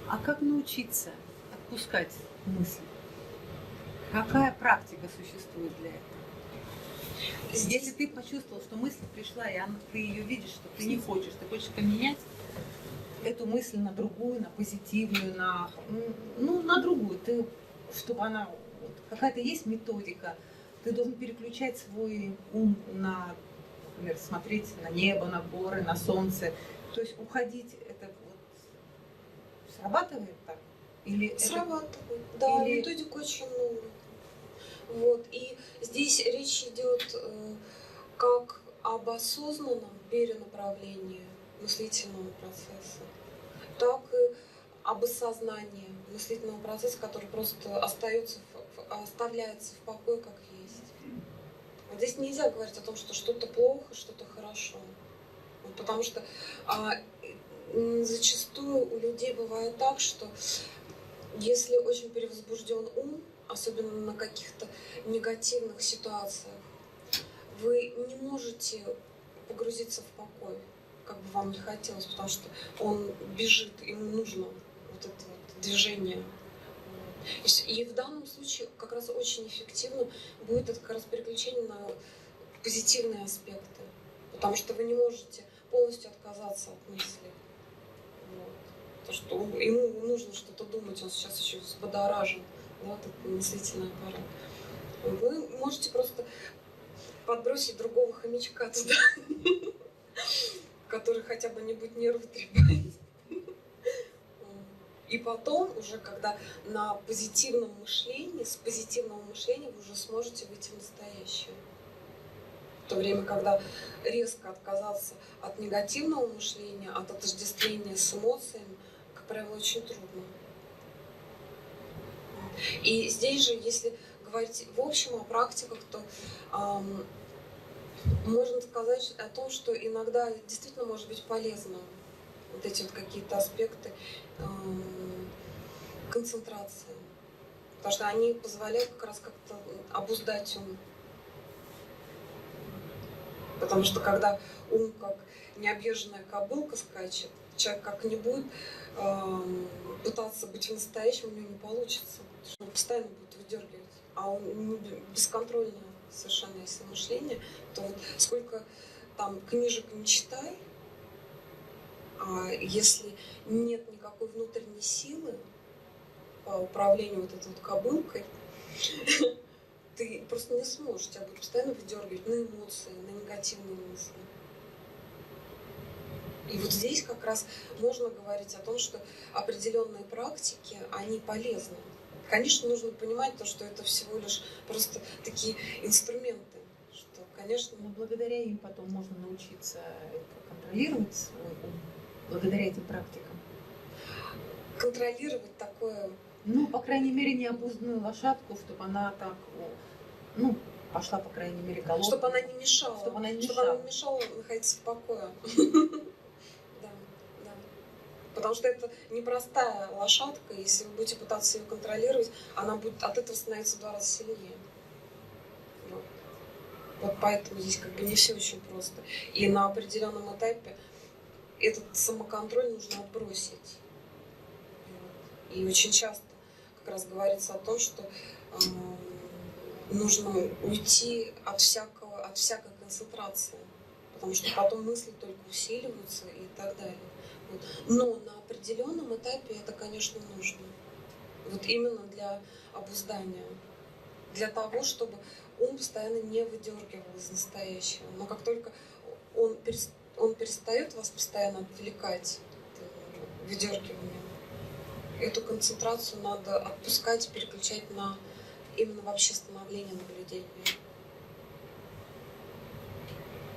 А как научиться отпускать мысли? Какая практика существует для этого? Если ты почувствовал, что мысль пришла, и ты ее видишь, что ты не хочешь, ты хочешь поменять эту мысль на другую, на позитивную, на другую, чтобы она, вот, какая-то есть методика, ты должен переключать свой ум на, например, смотреть на небо, на горы, на солнце, то есть уходить, это вот срабатывает так? Или Срабатывает, да, или... методик очень много. Вот. И здесь речь идет как об осознанном перенаправлении мыслительного процесса, так и об осознании мыслительного процесса, который просто оставляется в покое как есть. Вот здесь нельзя говорить о том, что что-то плохо, что-то хорошо. Вот, потому что зачастую у людей бывает так, что если очень перевозбужден ум, особенно на каких-то негативных ситуациях, вы не можете погрузиться в покой, как бы вам не хотелось, потому что он бежит, ему нужно вот это вот движение. И в данном случае как раз очень эффективно будет это как раз переключение на позитивные аспекты, потому что вы не можете полностью отказаться от мысли. Вот. То, что ему нужно что-то думать, он сейчас еще взбодоражен, да, этот мыслительный аппарат. Вы можете просто подбросить другого хомячка туда, который хотя бы не будет нервы трепать. И потом, уже когда на позитивном мышлении, с позитивного мышления вы уже сможете выйти в настоящее. В то время, когда резко отказаться от негативного мышления, от отождествления с эмоциями, как правило, очень трудно. И здесь же, если говорить в общем о практиках, то можно сказать о том, что иногда действительно может быть полезно вот эти вот какие-то аспекты концентрации. Потому что они позволяют как раз как-то обуздать ум. Потому что когда ум как необъезженная кобылка скачет, человек как не будет пытаться быть в настоящем, у него не получится. Потому что он постоянно будет выдергивать. А он бесконтрольное совершенно если мышление, то вот сколько там книжек не читай, а если нет никакой внутренней силы по управлению вот этой вот кобылкой, ты просто не сможешь, тебя будет постоянно выдергивать на эмоции, на негативные мысли. И вот здесь как раз можно говорить о том, что определенные практики, они полезны. Конечно, нужно понимать то, что это всего лишь просто такие инструменты, что, конечно... Но благодаря им потом можно научиться контролировать свой ум, благодаря этим практикам. Контролировать такое... Ну, по крайней мере, необузданную лошадку, чтобы она так, пошла, по крайней мере, голодной. Чтобы она не мешала. Чтобы она не мешала находиться в покое. Да. Потому что это непростая лошадка, если вы будете пытаться ее контролировать, она будет от этого становиться в 2 раза сильнее. Вот поэтому здесь как бы не все очень просто. И на определенном этапе этот самоконтроль нужно отбросить. И очень часто как раз говорится о том, что нужно уйти от всякой концентрации, потому что потом мысли только усиливаются и так далее. Вот. Но на определенном этапе это, конечно, нужно. Вот именно для обуздания, для того, чтобы ум постоянно не выдергивал из настоящего. Но как только он перестает вас постоянно отвлекать выдергиванием, эту концентрацию надо отпускать и переключать на именно вообще становление наблюдения.